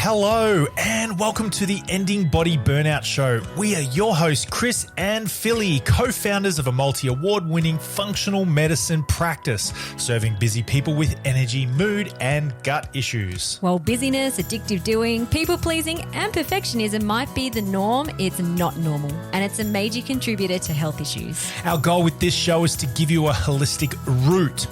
Hello and welcome to the Ending Body Burnout Show. We are your hosts, Chris and Philly, co-founders of a multi-award-winning functional medicine practice, serving busy people with energy, mood, and gut issues. While busyness, addictive doing, people-pleasing, and perfectionism might be the norm, it's not normal, and it's a major contributor to health issues. Our goal with this show is to give you a holistic root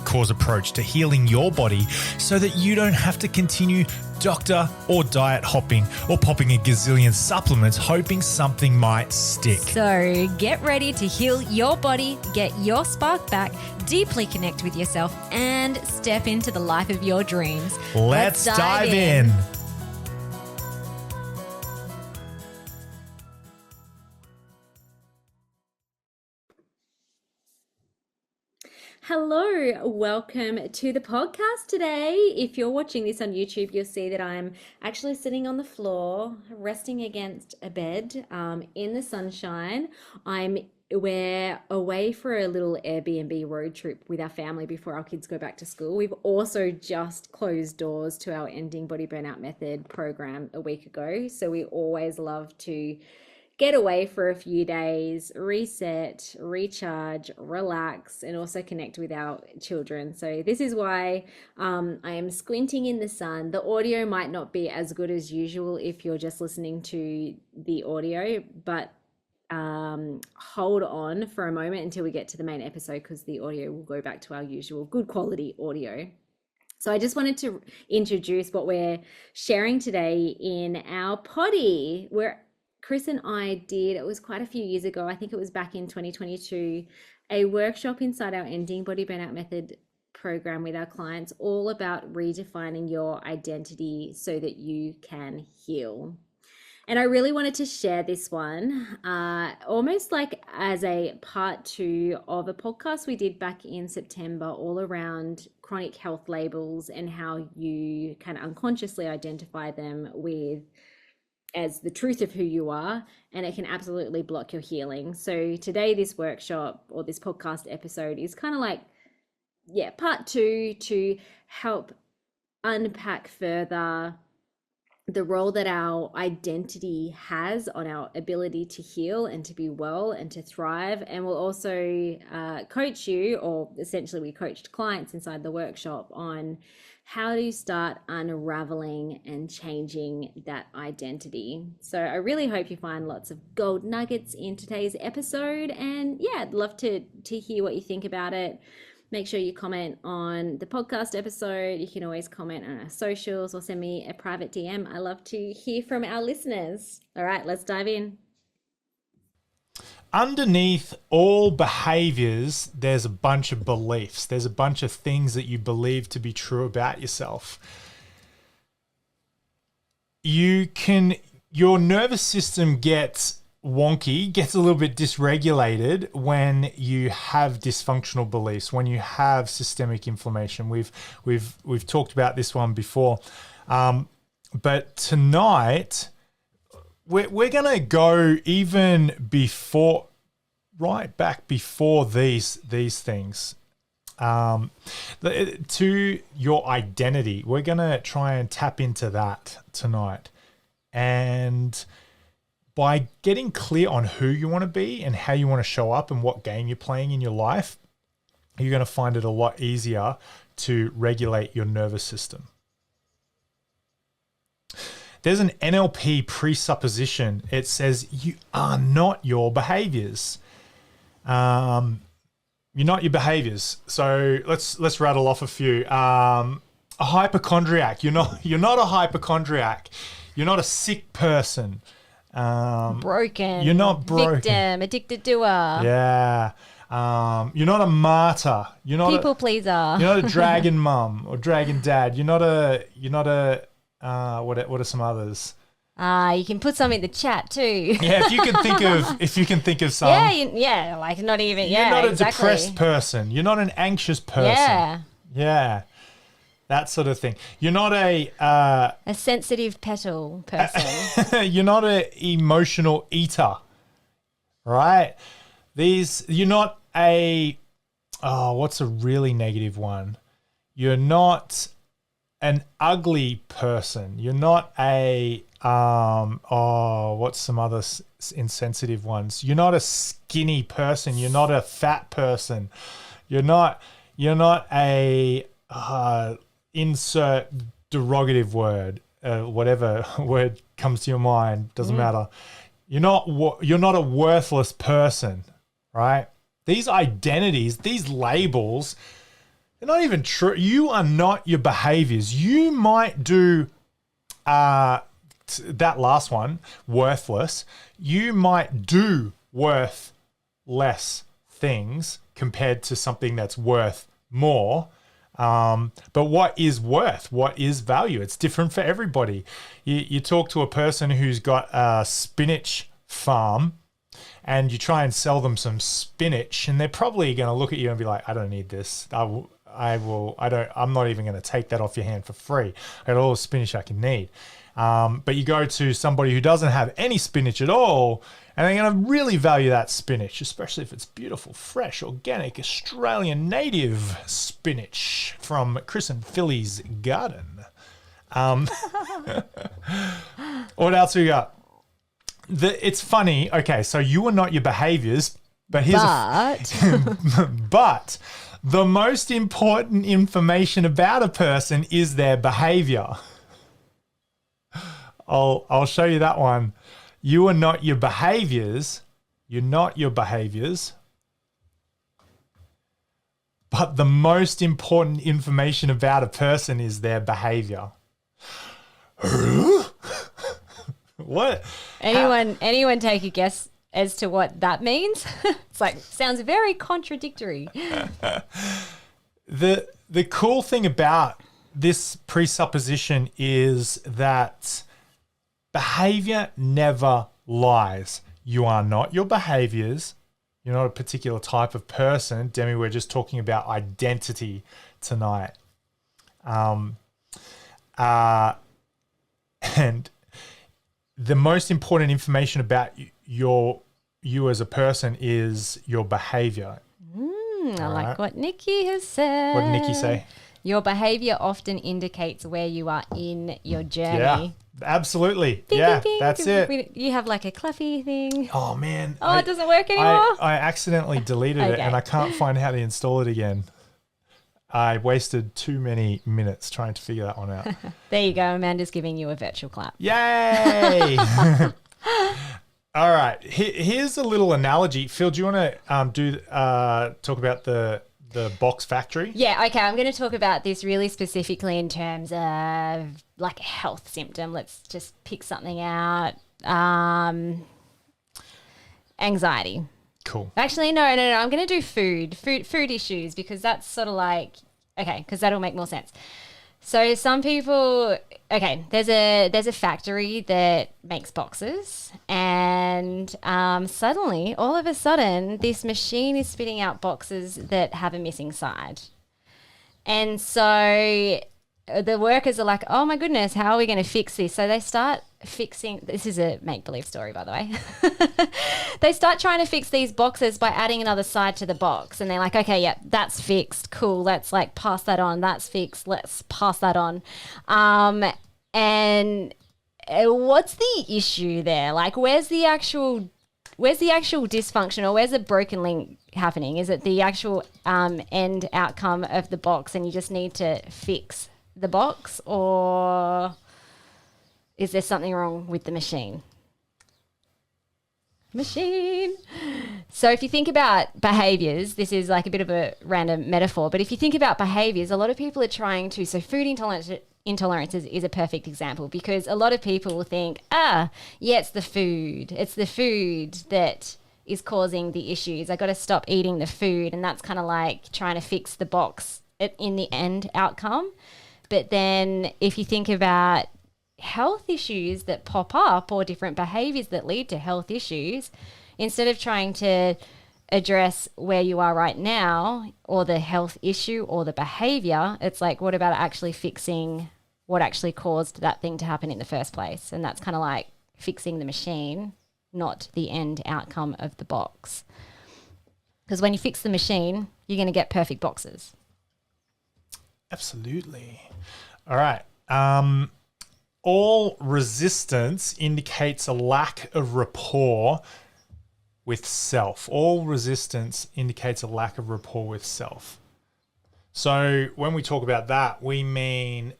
cause approach to healing your body so that you don't have to continue doctor or diet hopping or popping a gazillion supplements hoping something might stick. So get ready to heal your body, get your spark back, deeply connect with yourself, and step into the life of your dreams. Let's dive in. Hello, welcome to the podcast today. If you're watching this on YouTube, you'll see that I'm actually sitting on the floor, resting against a bed in the sunshine. We're away for a little Airbnb road trip with our family before our kids go back to school. We've also just closed doors to our Ending Body Burnout Method program a week ago. So we always love to get away for a few days, reset, recharge, relax, and also connect with our children. So this is why I am squinting in the sun. The audio might not be as good as usual if you're just listening to the audio, but hold on for a moment until we get to the main episode because the audio will go back to our usual good quality audio. So I just wanted to introduce what we're sharing today in our potty. Chris and I did, it was quite a few years ago, I think it was back in 2022, a workshop inside our Ending Body Burnout Method program with our clients, all about redefining your identity so that you can heal. And I really wanted to share this one, almost like as a part 2 of a podcast we did back in September, all around chronic health labels and how you can unconsciously identify them as the truth of who you are, and it can absolutely block your healing. So today, this workshop or this podcast episode is kind of like, part 2 to help unpack further the role that our identity has on our ability to heal and to be well and to thrive. And we'll also coach you, or essentially we coached clients inside the workshop on how to start unraveling and changing that identity. So I really hope you find lots of gold nuggets in today's episode. And I'd love to hear what you think about it. Make sure you comment on the podcast episode. You can always comment on our socials or send me a private DM. I love to hear from our listeners. All right, let's dive in. Underneath all behaviors, there's a bunch of beliefs. There's a bunch of things that you believe to be true about yourself. Your nervous system gets wonky, gets a little bit dysregulated when you have dysfunctional beliefs, when you have systemic inflammation. We've talked about this one before, but tonight we're going to go even before, right back before these things, to your identity. We're going to try and tap into that tonight, and by getting clear on who you want to be and how you want to show up and what game you're playing in your life, you're going to find it a lot easier to regulate your nervous system. There's an NLP presupposition. It says you are not your behaviors. You're not your behaviors. So let's rattle off a few. A hypochondriac. You're not a hypochondriac. You're not a sick person. Broken. You're not broken. Victim, addicted doer. Yeah. You're not a martyr. You're not people pleaser. You're not a dragon mum or dragon dad. You're not a what are some others? You can put some in the chat too. Yeah, if you can think of some. Yeah, like not even. You're not exactly. a depressed person. You're not an anxious person. Yeah. That sort of thing. You're not a sensitive petal person. You're not an emotional eater, right? You're not what's a really negative one? You're not an ugly person. You're not a what's some other insensitive ones? You're not a skinny person. You're not a fat person. You're not a insert derogative word, whatever word comes to your mind, doesn't matter. You're not a worthless person, right? These identities, these labels, they're not even true. You are not your behaviors. You might do that last one, worthless. You might do worth less things compared to something that's worth more. But what is worth? What is value? It's different for everybody. You talk to a person who's got a spinach farm and you try and sell them some spinach, and they're probably going to look at you and be like, I don't need this. I'm not even going to take that off your hand for free. I got all the spinach I can need. But you go to somebody who doesn't have any spinach at all, and they're going to really value that spinach, especially if it's beautiful, fresh, organic, Australian native spinach from Chris and Philly's garden. What else we got? It's funny. Okay, so you are not your behaviors, but but the most important information about a person is their behavior. I'll show you that one. You are not your behaviors. You're not your behaviors. But the most important information about a person is their behavior. What? Anyone take a guess as to what that means? It's like, sounds very contradictory. The cool thing about this presupposition is that behavior never lies. You are not your behaviors. You're not a particular type of person. Demi, we're just talking about identity tonight. And the most important information about you as a person is your behavior. I like what Nikki has said. What did Nikki say? Your behavior often indicates where you are in your journey. Yeah, absolutely. Ding, yeah, ding, ding. that's it. You have like a Cluffy thing. Oh, man. It doesn't work anymore? I accidentally deleted it and I can't find how to install it again. I wasted too many minutes trying to figure that one out. There you go. Amanda's giving you a virtual clap. Yay! All right. Here's a little analogy. Phil, do you want to talk about the box factory? Yeah, okay. I'm going to talk about this really specifically in terms of like a health symptom. Let's just pick something out. Anxiety. Cool. Actually, no. I'm going to do food issues, because that's sort of like, okay, because that'll make more sense. So some people, okay, there's a factory that makes boxes, and suddenly, all of a sudden, this machine is spitting out boxes that have a missing side. And so the workers are like, oh my goodness, how are we going to fix this? So they start fixing, this is a make-believe story, by the way. They start trying to fix these boxes by adding another side to the box. And they're like, okay, yeah, that's fixed. Cool. Let's like pass that on. That's fixed. Let's pass that on. And what's the issue there? Like, where's the actual dysfunction, or where's the broken link happening? Is it the actual end outcome of the box and you just need to fix the box, or is there something wrong with the machine? So if you think about behaviors, this is like a bit of a random metaphor, but if you think about behaviors, a lot of people are trying to, so food intolerance is a perfect example, because a lot of people will think, yeah, it's the food that is causing the issues. I got to stop eating the food. And that's kind of like trying to fix the box in the end outcome. But then if you think about health issues that pop up, or different behaviors that lead to health issues, instead of trying to address where you are right now, or the health issue or the behavior, it's like, what about actually fixing what actually caused that thing to happen in the first place? And that's kind of like fixing the machine, not the end outcome of the box. Because when you fix the machine, you're going to get perfect boxes. Absolutely. All right. All resistance indicates a lack of rapport with self. All resistance indicates a lack of rapport with self. So when we talk about that, we mean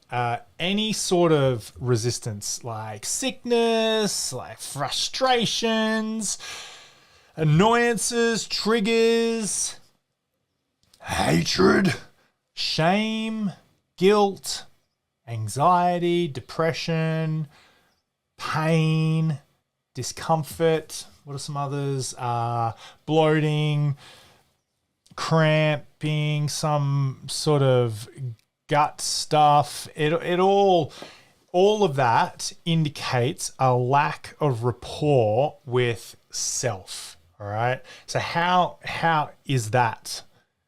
any sort of resistance, like sickness, like frustrations, annoyances, triggers, hatred, shame, guilt, anxiety, depression, pain, discomfort. What are some others? Bloating, cramping, some sort of gut stuff. It all of that indicates a lack of rapport with self. All right. So how is that?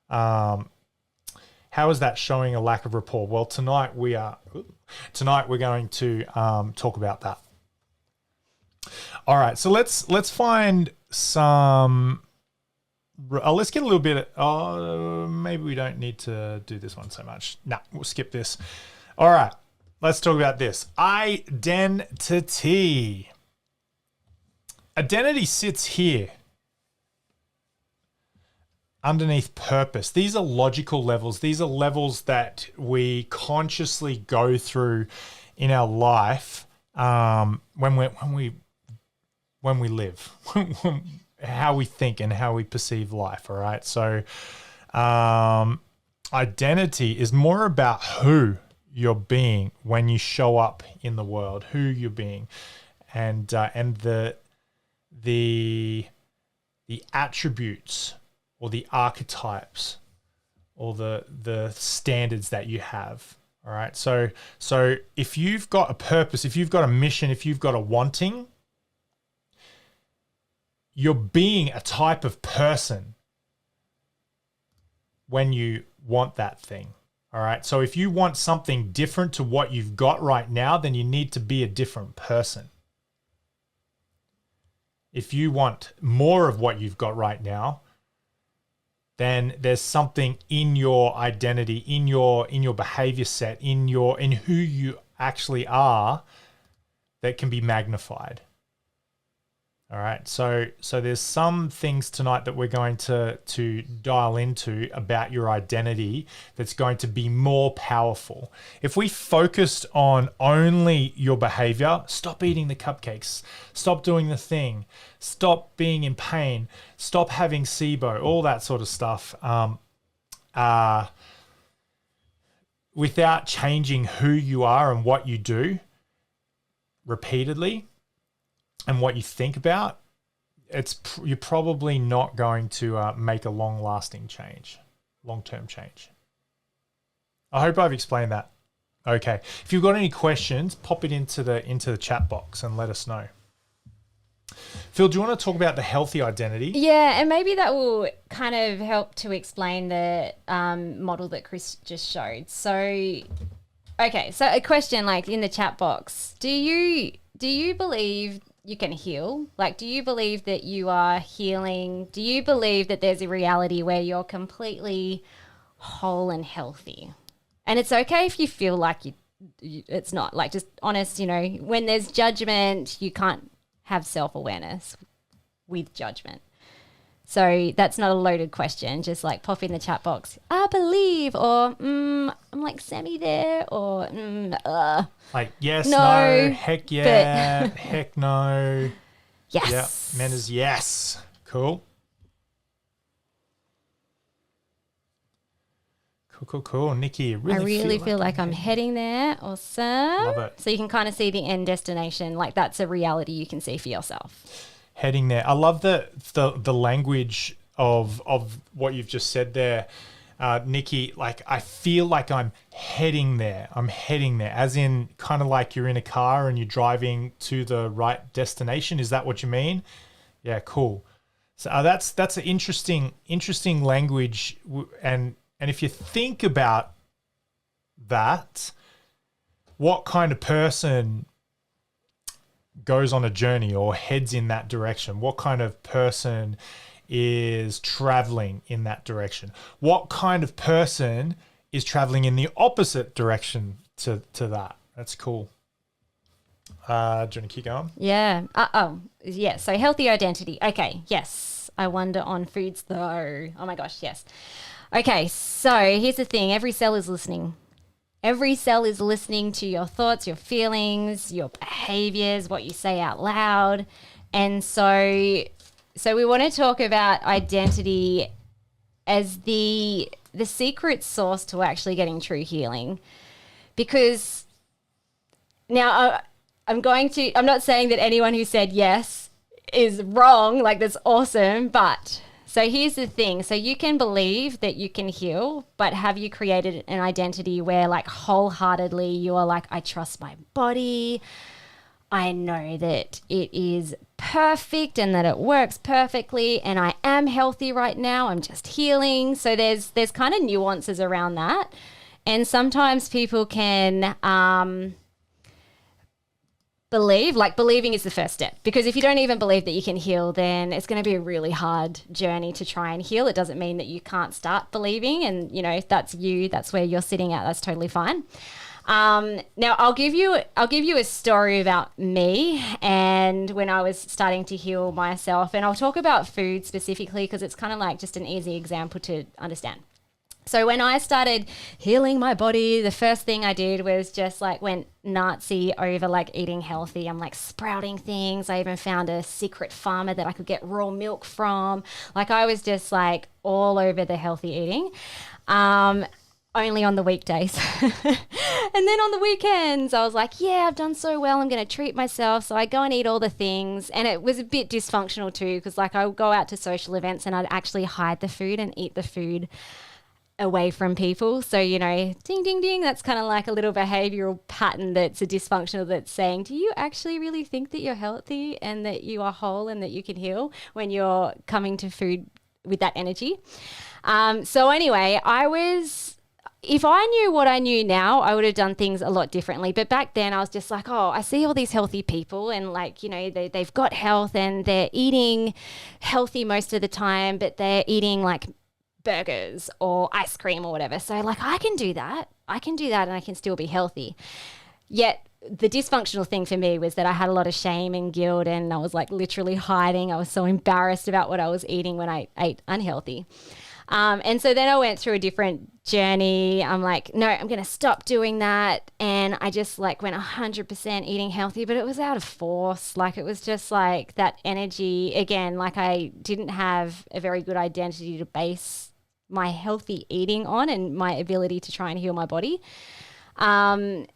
How is that showing a lack of rapport? Well, tonight we're going to talk about that. All right, so let's find some. Let's get a little bit. Maybe we don't need to do this one so much. No, we'll skip this. All right, let's talk about this. Identity. Identity sits here underneath purpose. These are logical levels. These are levels that we consciously go through in our life when we live, how we think and how we perceive life. All right. So identity is more about who you're being when you show up in the world, who you're being, and the attributes or the archetypes or the standards that you have. All right. So if you've got a purpose, if you've got a mission, if you've got a wanting, you're being a type of person when you want that thing. All right. So if you want something different to what you've got right now, then you need to be a different person. If you want more of what you've got right now, then there's something in your identity, in your behavior set, in who you actually are that can be magnified. All right. So there's some things tonight that we're going to dial into about your identity that's going to be more powerful. If we focused on only your behavior, stop eating the cupcakes, stop doing the thing, stop being in pain, stop having SIBO, all that sort of stuff, without changing who you are and what you do repeatedly, and what you think about, you're probably not going to make a long-lasting change, long-term change. I hope I've explained that. Okay. If you've got any questions, pop it into the chat box and let us know. Phil, do you want to talk about the healthy identity? Yeah, and maybe that will kind of help to explain the model that Chris just showed. So, okay, so a question like in the chat box, do you believe you can heal? Like, do you believe that you are healing? Do you believe that there's a reality where you're completely whole and healthy? And it's okay if you feel like it's not. Like, just honest, when there's judgment, you can't have self-awareness with judgment. So that's not a loaded question. Just like pop in the chat box, I believe, or I'm like Sammy there, or like yes, no, heck yeah, heck no. Yes. Yeah, men is yes. Cool. Cool. Nikki, I really feel like I'm heading there. Awesome. Love it. So you can kind of see the end destination. Like that's a reality you can see for yourself. Heading there. I love the language of what you've just said there, Nikki. Like I feel like I'm heading there. I'm heading there, as in kind of like you're in a car and you're driving to the right destination. Is that what you mean? Yeah, cool. So that's an interesting language, and if you think about that, what kind of person goes on a journey or heads in that direction? What kind of person is traveling in that direction? What kind of person is traveling in the opposite direction to that. That's cool. Do you want to keep going? Yeah. Yeah. So healthy identity. Okay. Yes. I wonder on foods though. Oh my gosh. Yes. Okay. So here's the thing. Every cell is listening. Every cell is listening to your thoughts, your feelings, your behaviors, what you say out loud. And so we want to talk about identity as the secret sauce to actually getting true healing. Because now I'm not saying that anyone who said yes is wrong, like that's awesome, but so here's the thing. So you can believe that you can heal, but have you created an identity where like wholeheartedly you are like, I trust my body. I know that it is perfect and that it works perfectly and I am healthy right now. I'm just healing. So there's kind of nuances around that. And sometimes people can believing is the first step, because if you don't even believe that you can heal, then it's going to be a really hard journey to try and heal. It doesn't mean that you can't start believing, and you know, if that's you, that's where you're sitting at, that's totally fine. Now I'll give you a story about me and when I was starting to heal myself, and I'll talk about food specifically because it's kind of like just an easy example to understand. So when I started healing my body, the first thing I did was just like went Nazi over like eating healthy. I'm like sprouting things. I even found a secret farmer that I could get raw milk from. Like I was just like all over the healthy eating. Only on the weekdays. And then on the weekends, I was like, yeah, I've done so well. I'm going to treat myself. So I go and eat all the things. And it was a bit dysfunctional too, because like I would go out to social events and I'd actually hide the food and eat the food away from people. So, you know, ding, ding, ding, that's kind of like a little behavioral pattern that's a dysfunctional that's saying, do you actually really think that you're healthy and that you are whole and that you can heal when you're coming to food with that energy? So anyway, if I knew what I knew now, I would have done things a lot differently. But back then I was just like, oh, I see all these healthy people and like, you know, they've got health and they're eating healthy most of the time, but they're eating like burgers or ice cream or whatever. So like I can do that and I can still be healthy. Yet the dysfunctional thing for me was that I had a lot of shame and guilt and I was like literally hiding. I was so embarrassed about what I was eating when I ate unhealthy. And so then I went through a different journey. I'm like, no, I'm going to stop doing that. And I just like went 100% eating healthy, but it was out of force. Like it was just like that energy again, like I didn't have a very good identity to base my healthy eating on and my ability to try and heal my body. And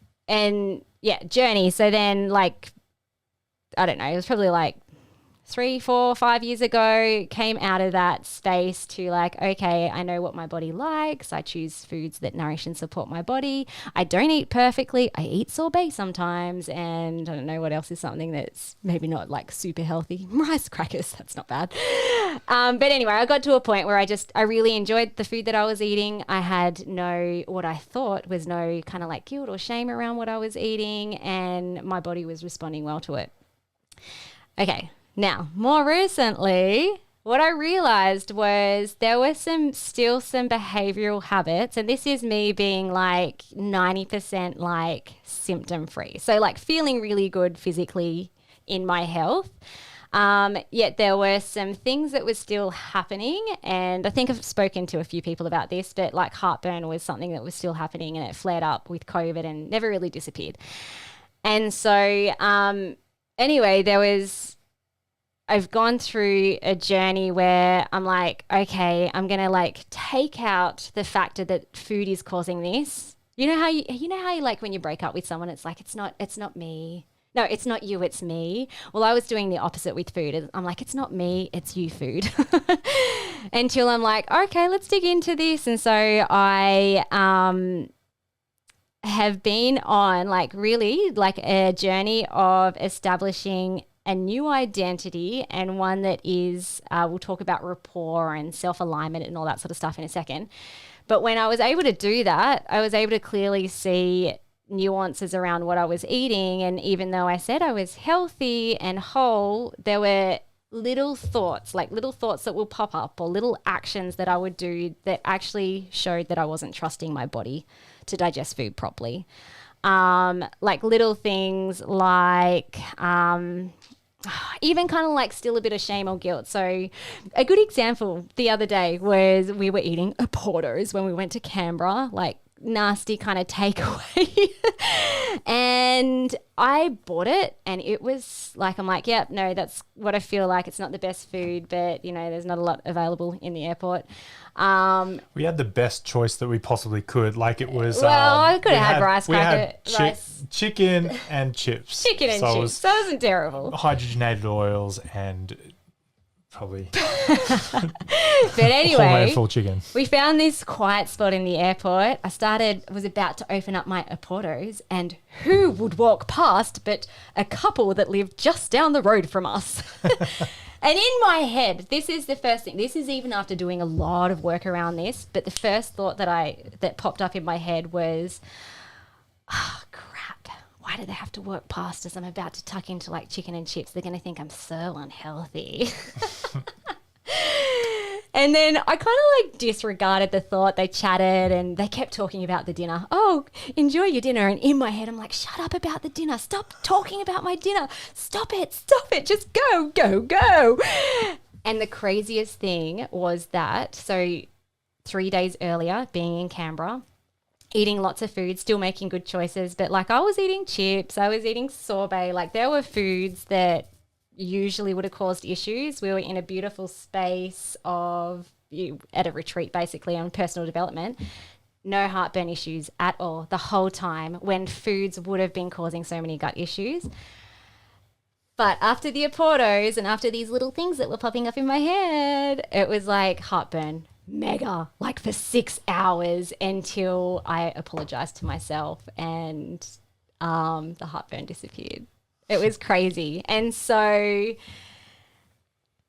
yeah, journey. So then like, I don't know, it was probably like 3, 4, 5 years ago, came out of that space to like, okay, I know what my body likes. I choose foods that nourish and support my body. I don't eat perfectly. I eat sorbet sometimes. And I don't know what else is something that's maybe not like super healthy. Rice crackers, that's not bad. But anyway, I got to a point where I really enjoyed the food that I was eating. I had what I thought was no kind of like guilt or shame around what I was eating, and my body was responding well to it. Okay. Now, more recently, what I realized was there were still some behavioral habits, and this is me being like 90% like symptom free. So like feeling really good physically in my health. Yet there were some things that were still happening, and I think I've spoken to a few people about this, but like heartburn was something that was still happening and it flared up with COVID and never really disappeared. And so anyway, I've gone through a journey where I'm like, okay, I'm going to like take out the factor that food is causing this. You know how you like when you break up with someone, it's like, it's not me. No, it's not you, it's me. Well, I was doing the opposite with food. I'm like, it's not me, it's you, food. Until I'm like, okay, let's dig into this. And so I have been on like really like a journey of establishing a new identity, and one that is, we'll talk about rapport and self-alignment and all that sort of stuff in a second. But when I was able to do that, I was able to clearly see nuances around what I was eating. And even though I said I was healthy and whole, there were little thoughts that will pop up, or little actions that I would do that actually showed that I wasn't trusting my body to digest food properly. Like little things like even kind of like still a bit of shame or guilt. So a good example the other day was we were eating Portos when we went to Canberra, like nasty kind of takeaway. And I bought it, and it was like, I'm like, yep, no, that's what I feel like. It's not the best food, but you know, there's not a lot available in the airport. We had the best choice that we possibly could. Like it was. Well, I could have had rice we cracker, had chicken and chips. chicken and chips. So it wasn't terrible. Hydrogenated oils and probably. But anyway, full chicken. We found this quiet spot in the airport. I was about to open up my Portos, and who would walk past but a couple that lived just down the road from us. And in my head, this is the first thing. This is even after doing a lot of work around this, but the first thought that popped up in my head was, oh, crap. Why do they have to walk past us? I'm about to tuck into like chicken and chips. They're going to think I'm so unhealthy. And then I kind of like disregarded the thought. They chatted and they kept talking about the dinner. Oh, enjoy your dinner. And in my head, I'm like, shut up about the dinner. Stop talking about my dinner. Stop it. Stop it. Just go, go, go. And the craziest thing was that, so 3 days earlier, being in Canberra, eating lots of food, still making good choices. But like I was eating chips, I was eating sorbet. Like there were foods that usually would have caused issues. We were in a beautiful space at a retreat basically on personal development. No heartburn issues at all the whole time, when foods would have been causing so many gut issues. But after the Portos and after these little things that were popping up in my head, it was like heartburn, mega, like for 6 hours, until I apologized to myself and the heartburn disappeared. It was crazy. And so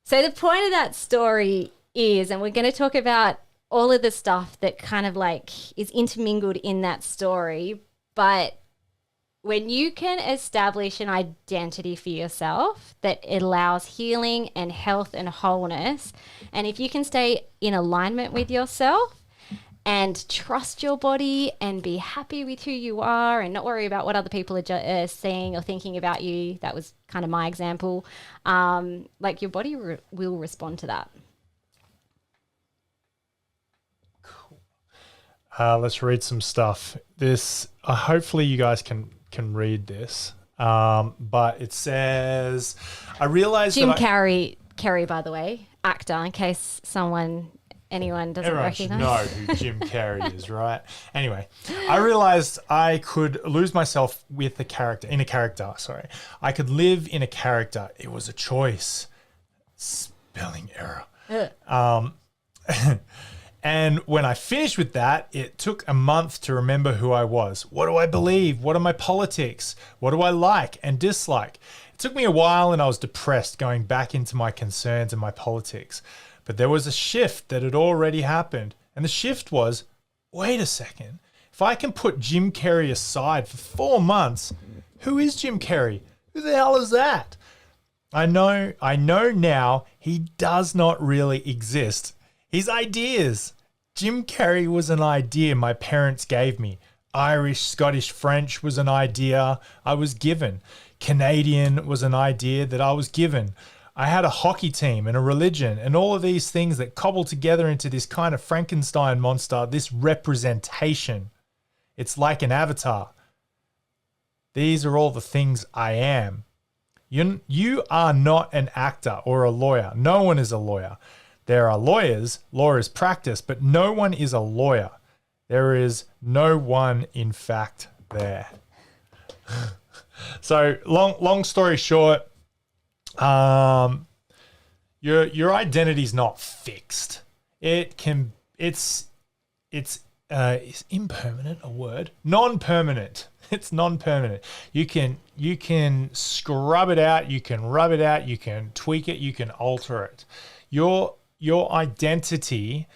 the point of that story is, and we're going to talk about all of the stuff that kind of like is intermingled in that story, but when you can establish an identity for yourself that allows healing and health and wholeness, and if you can stay in alignment with yourself and trust your body and be happy with who you are and not worry about what other people are saying or thinking about you. That was kind of my example. Like your body will respond to that. Cool. Let's read some stuff. This, hopefully you guys can read this. But it says, I realized Jim Carrey, by the way, actor, in case anyone doesn't Everyone recognize. should know who Jim Carrey is, right? Anyway, I realized I could lose myself in a character. I could live in a character. It was a choice. Spelling error. And when I finished with that, it took a month to remember who I was. What do I believe? What are my politics? What do I like and dislike? It took me a while, and I was depressed going back into my concerns and my politics. But there was a shift that had already happened. And the shift was, wait a second. If I can put Jim Carrey aside for 4 months, who is Jim Carrey? Who the hell is that? I know now he does not really exist. He's ideas. Jim Carrey was an idea my parents gave me. Irish, Scottish, French was an idea I was given. Canadian was an idea that I was given. I had a hockey team and a religion and all of these things that cobble together into this kind of Frankenstein monster, this representation. It's like an avatar. These are all the things I am. You are not an actor or a lawyer. No one is a lawyer. There are lawyers, law is practice, but no one is a lawyer. There is no one, in fact, there. So long story short, your identity's not fixed. It's is impermanent a word? Non-permanent. It's non-permanent. You can scrub it out, you can rub it out, you can tweak it, you can alter it. Your identity,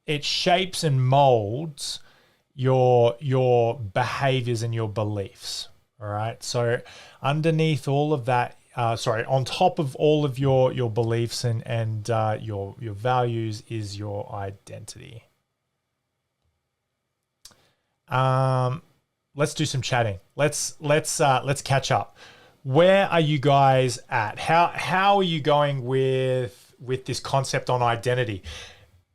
it shapes and molds your behaviors and your beliefs. All right. So underneath all of that on top of all of your beliefs and your values is your identity. Let's do some chatting. Let's catch up. Where are you guys at? How are you going with this concept on identity?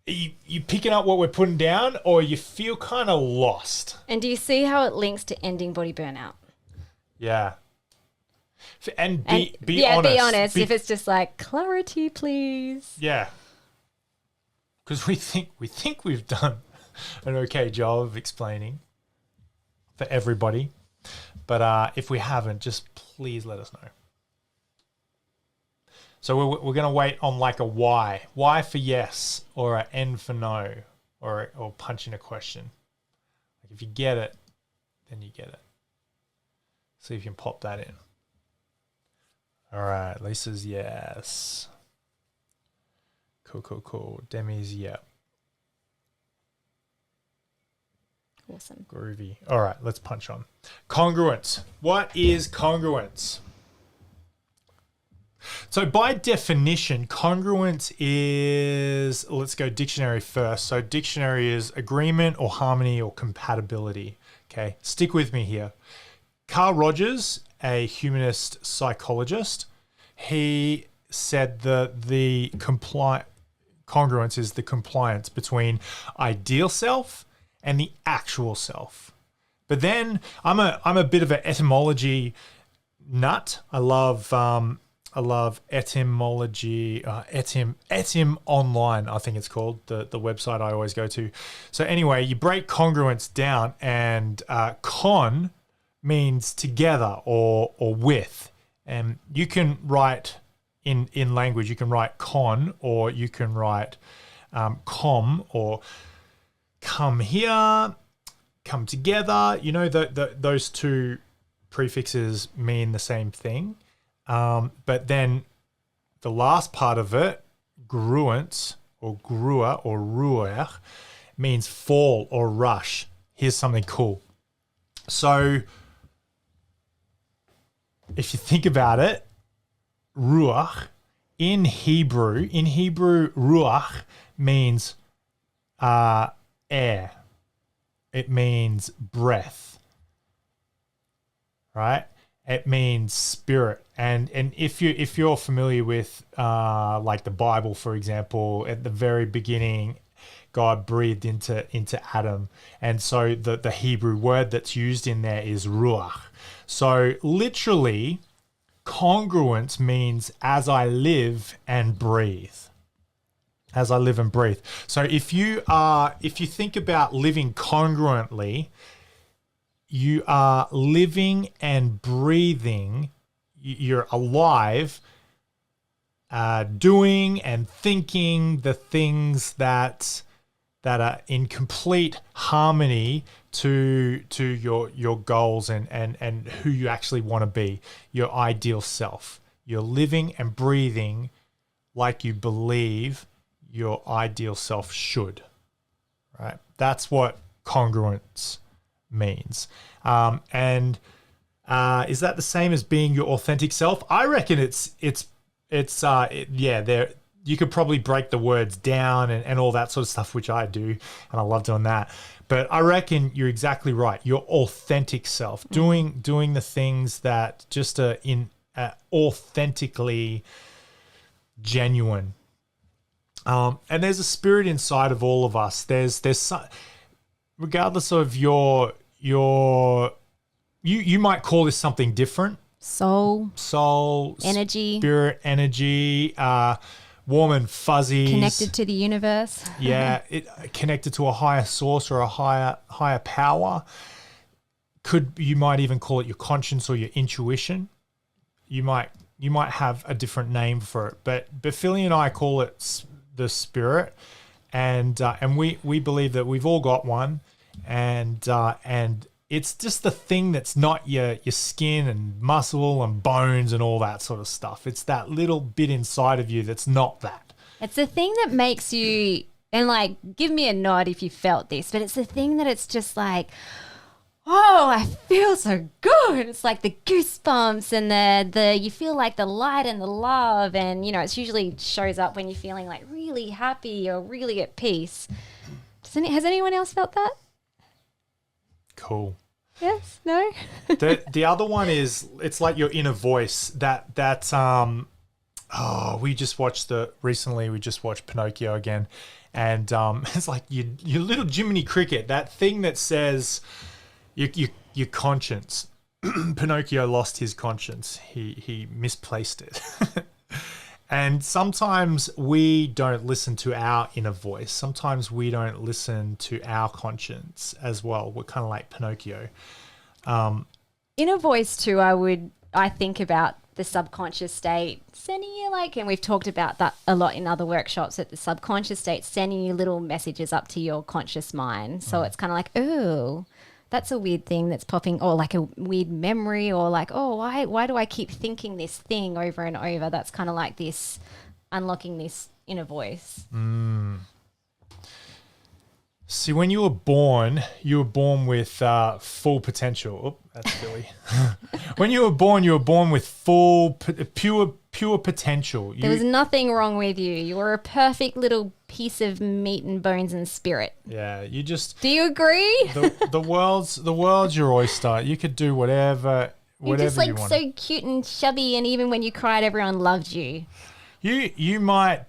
You picking up what we're putting down, or you feel kind of lost? And do you see how it links to ending body burnout? Yeah. And be honest. honest. Be honest. If it's just like clarity, please. Yeah. Because we think we've done an okay job of explaining for everybody, but if we haven't, just please let us know. So we're going to wait on like a Y for yes, or an N for no, or punch in a question. Like if you get it, then you get it. See if you can pop that in. All right, Lisa's yes. Cool. Demi's yep. Awesome. Groovy. All right, let's punch on. Congruence. What is congruence? So by definition, congruence is, let's go dictionary first. So dictionary is agreement or harmony or compatibility. Okay, stick with me here. Carl Rogers, a humanist psychologist, he said that the congruence is the compliance between ideal self and the actual self. But then I'm a bit of an etymology nut. I love etymology, etym online, I think it's called, the website I always go to. So anyway, you break congruence down, and con means together or with. And you can write in language, you can write con, or you can write com, or come here, come together. You know, those two prefixes mean the same thing. But then the last part of it, gruence or grua or ruer, means fall or rush. Here's something cool. So if you think about it, ruach in Hebrew, ruach means air. It means breath, right? It means spirit. And if you're familiar with like the Bible, for example, at the very beginning, God breathed into Adam. And so the Hebrew word that's used in there is ruach. So literally, congruence means as I live and breathe. As I live and breathe. So if you think about living congruently, you are living and breathing, you're alive, doing and thinking the things that are in complete harmony to your goals and who you actually want to be, your ideal self. You're living and breathing like you believe your ideal self should, right? That's what congruence means. And is that the same as being your authentic self? I reckon you could probably break the words down and all that sort of stuff, which I do, and I love doing that. But I reckon you're exactly right. Your authentic self, doing the things that just are authentically genuine. And there's a spirit inside of all of us. There's regardless of you might call this something different. Soul, energy, spirit, energy, warm and fuzzy, connected to the universe. Yeah, connected to a higher source or a higher power. You might even call it your conscience or your intuition. You might have a different name for it, but Philly and I call it the spirit, and we believe that we've all got one, and it's just the thing that's not your skin and muscle and bones and all that sort of stuff. It's that little bit inside of you that's not that. It's the thing that makes you, and like, give me a nod if you felt this, but it's the thing that it's just like, oh, I feel so good. It's like the goosebumps and the you feel like the light and the love. And, you know, it's usually shows up when you're feeling like really happy or really at peace. Has anyone else felt that? Cool. Yes? No? The other one is, it's like your inner voice we just watched Pinocchio again, and it's like your little Jiminy Cricket, that thing that says your conscience. Pinocchio lost his conscience. He misplaced it. And sometimes we don't listen to our inner voice. Sometimes we don't listen to our conscience as well. We're kind of like Pinocchio. Inner voice too, I think about the subconscious state sending you and we've talked about that a lot in other workshops, that the subconscious state sending you little messages up to your conscious mind. So it's kind of like, oh, that's a weird thing that's popping, or like a weird memory, or like, oh, why do I keep thinking this thing over and over? That's kind of like this, unlocking this inner voice. See, when you were born with full potential. Oh, that's silly. When you were born with full, pure potential. There was nothing wrong with you. You were a perfect little piece of meat and bones and spirit. Yeah, you just. Do you agree? The world's your oyster. You could do whatever You're just you want. so cute and chubby, and even when you cried, everyone loved you. You might.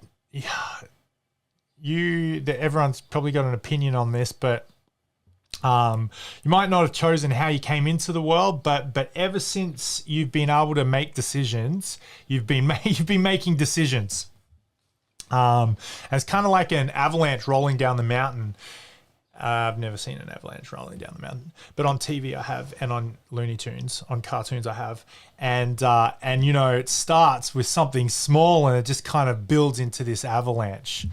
Everyone's probably got an opinion on this, but you might not have chosen how you came into the world, but ever since you've been able to make decisions, you've been making decisions. And it's kind of like an avalanche rolling down the mountain. I've never seen an avalanche rolling down the mountain, but on TV I have, and on Looney Tunes, on cartoons I have, and you know, it starts with something small and it just kind of builds into this avalanche.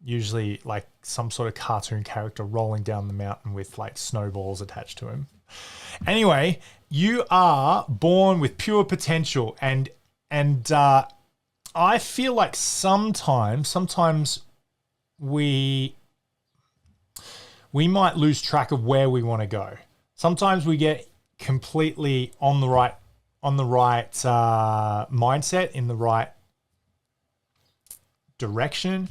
Usually like some sort of cartoon character rolling down the mountain with like snowballs attached to him. Anyway, you are born with pure potential, and I feel like sometimes we might lose track of where we want to go. Sometimes we get completely on the right mindset, in the right direction.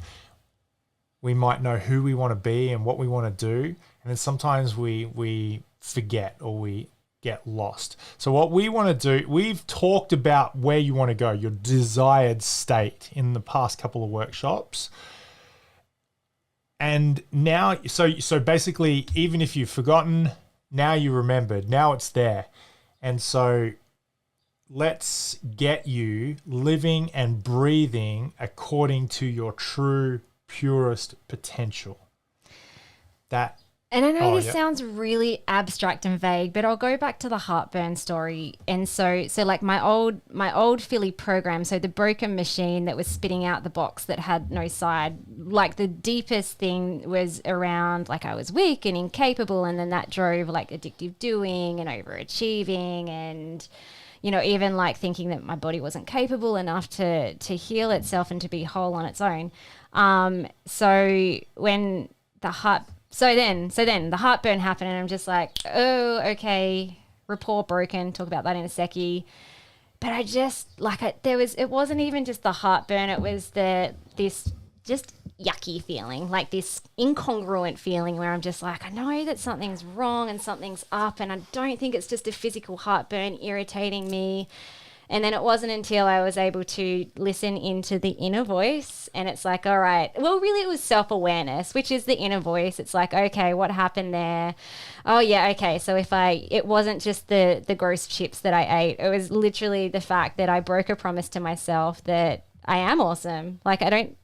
We might know who we want to be and what we want to do, and then sometimes we forget or we get lost. So what we want to do, we've talked about where you want to go, your desired state, in the past couple of workshops. And now, so basically, even if you've forgotten, now you remembered, now it's there. And so let's get you living and breathing according to your true, purest potential. And I know this sounds really abstract and vague, but I'll go back to the heartburn story. And so like my old Philly program, so the broken machine that was spitting out the box that had no side, like the deepest thing was around like I was weak and incapable, and then that drove like addictive doing and overachieving, and you know, even like thinking that my body wasn't capable enough to heal itself and to be whole on its own. So when then the heartburn happened, and I'm just like, oh, okay, rapport broken. Talk about that in a seckie. But I just it wasn't even just the heartburn. It was this just yucky feeling, like this incongruent feeling where I'm just like, I know that something's wrong and something's up, and I don't think it's just a physical heartburn irritating me. And then it wasn't until I was able to listen into the inner voice, and it's like, all right, well, really it was self-awareness, which is the inner voice. It's like, okay, what happened there? Oh yeah, okay. So it wasn't just the gross chips that I ate. It was literally the fact that I broke a promise to myself that I am awesome. Like I don't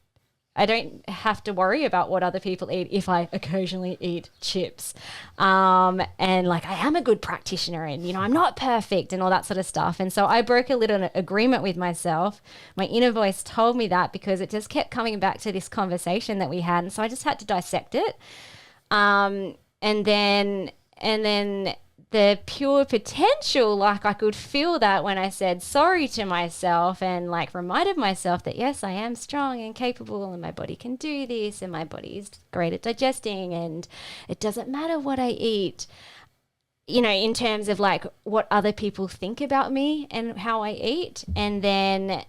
have to worry about what other people eat if I occasionally eat chips. And like I am a good practitioner, and, you know, I'm not perfect and all that sort of stuff. And so I broke a little agreement with myself. My inner voice told me that because it just kept coming back to this conversation that we had. And so I just had to dissect it. And then the pure potential, like I could feel that when I said sorry to myself and like reminded myself that yes, I am strong and capable, and my body can do this, and my body is great at digesting, and it doesn't matter what I eat. in terms of like what other people think about me and how I eat. And then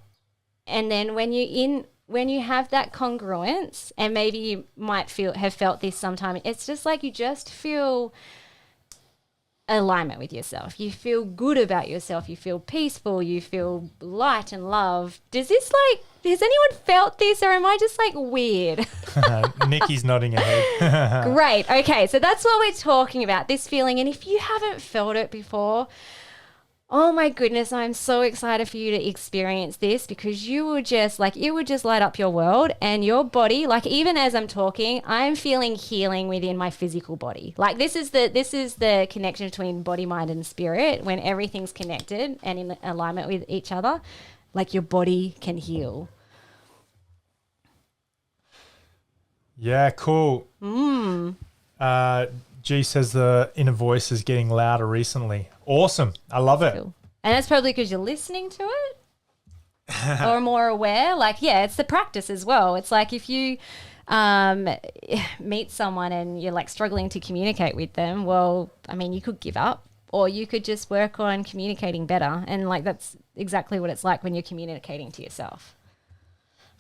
when you have that congruence, and maybe you might have felt this sometime, it's just like you just feel alignment with yourself. You feel good about yourself. You feel peaceful. You feel light and love. Has anyone felt this, or am I just like weird? Nikki's nodding her head. Great. Okay. So that's what we're talking about, this feeling. And if you haven't felt it before, oh my goodness, I'm so excited for you to experience this, because it would just light up your world and your body. Like, even as I'm talking, I'm feeling healing within my physical body. Like, this is the connection between body, mind, and spirit. When everything's connected and in alignment with each other, like, your body can heal. Yeah, cool. G says the inner voice is getting louder recently. Awesome. I love it. Cool. And that's probably because you're listening to it or more aware. Like, yeah, it's the practice as well. It's like if you meet someone and you're like struggling to communicate with them, well, I mean, you could give up, or you could just work on communicating better. And like, that's exactly what it's like when you're communicating to yourself.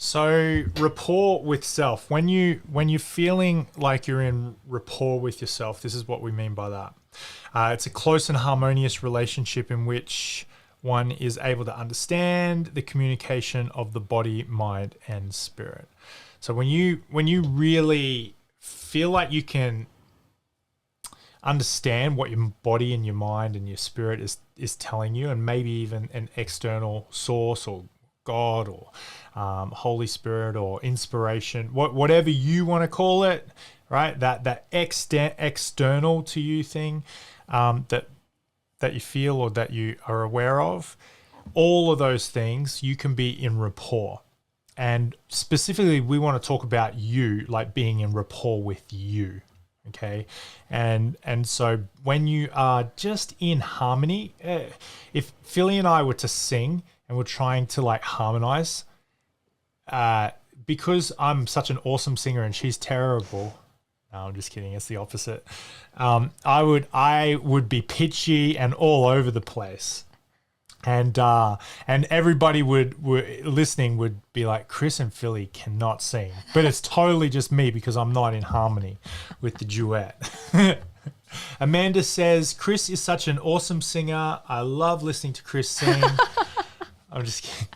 So rapport with self, when you're feeling like you're in rapport with yourself, this is what we mean by that. It's a close and harmonious relationship in which one is able to understand the communication of the body, mind, and spirit. So when you really feel like you can understand what your body and your mind and your spirit is telling you, and maybe even an external source or God or Holy Spirit or inspiration, whatever you want to call it, right? That external to you thing that you feel or that you are aware of, all of those things, you can be in rapport. And specifically, we want to talk about you, like being in rapport with you. Okay. And so when you are just in harmony, if Philly and I were to sing and we're trying to like harmonize, because I'm such an awesome singer and she's terrible. No, I'm just kidding. It's the opposite. I would be pitchy and all over the place. And everybody listening would be like, Chris and Philly cannot sing. But it's totally just me because I'm not in harmony with the duet. Amanda says, Chris is such an awesome singer. I love listening to Chris sing. I'm just kidding.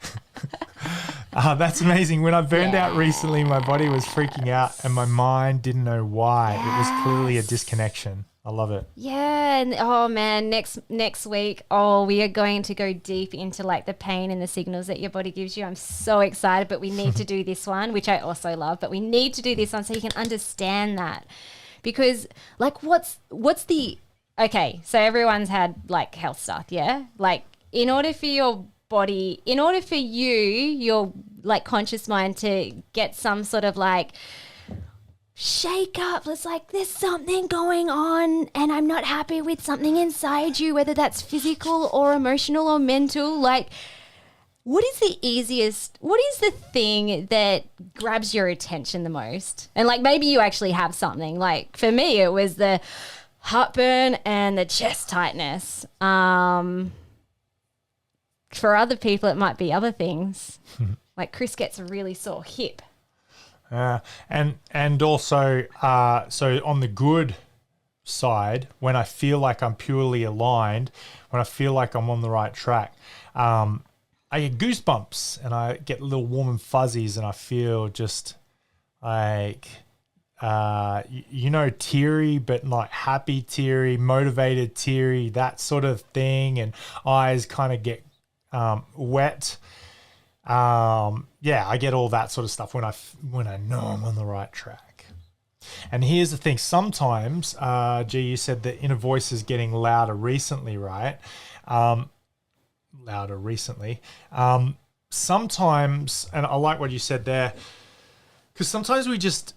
That's amazing. When I burned out recently, my body was freaking out and my mind didn't know why. It was clearly a disconnection. I love it. Yeah. And oh man, next week, we are going to go deep into like the pain and the signals that your body gives you. I'm so excited, but we need to do this one, which I also love, but we need to do this one so you can understand that. Because like what's the, okay, so everyone's had like health stuff, yeah? Like in order for your body, in order for your like conscious mind to get some sort of like shake up, it's like there's something going on and I'm not happy with something inside you, whether that's physical or emotional or mental. Like, what is the thing that grabs your attention the most? And like maybe you actually have something. Like for me it was the heartburn and the chest tightness. For other people it might be other things. Like Chris gets a really sore hip. And also, so on the good side, when I feel like I'm purely aligned, when I feel like I'm on the right track, I get goosebumps and I get little warm and fuzzies and I feel just like, teary, but like happy teary, motivated teary, that sort of thing. And eyes kind of get wet. I get all that sort of stuff when I know I'm on the right track. And here's the thing. Sometimes, you said the inner voice is getting louder recently, right? Louder recently. Sometimes, and I like what you said there, because sometimes we just,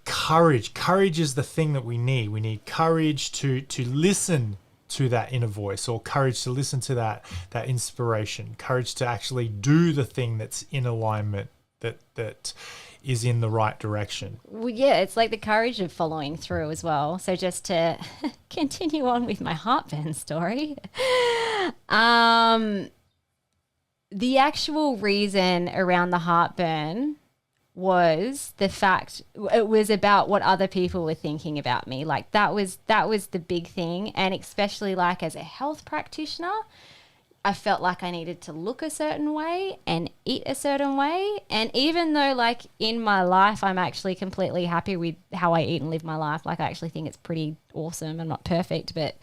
courage. Courage is the thing that we need. We need courage to listen to that inner voice, or courage to listen to that inspiration, courage to actually do the thing that's in alignment, that is in the right direction. Well, yeah, it's like the courage of following through as well. So just to continue on with my heartburn story, the actual reason around the heartburn was the fact it was about what other people were thinking about me. Like that was the big thing. And especially like as a health practitioner, I felt like I needed to look a certain way and eat a certain way. And even though like in my life, I'm actually completely happy with how I eat and live my life. Like I actually think it's pretty awesome. I'm not perfect, but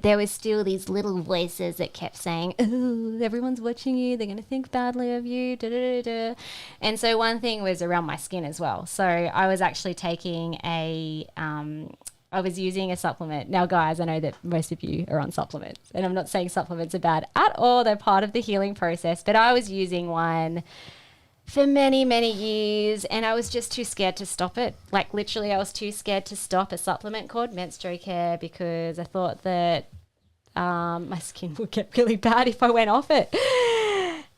there was still these little voices that kept saying, oh, everyone's watching you. They're going to think badly of you. Da, da, da, da. And so one thing was around my skin as well. So I was actually taking I was using a supplement. Now, guys, I know that most of you are on supplements, and I'm not saying supplements are bad at all. They're part of the healing process, but I was using one for many, many years, and I was just too scared to stop it. Like literally, I was too scared to stop a supplement called Menstro Care because I thought that my skin would get really bad if I went off it.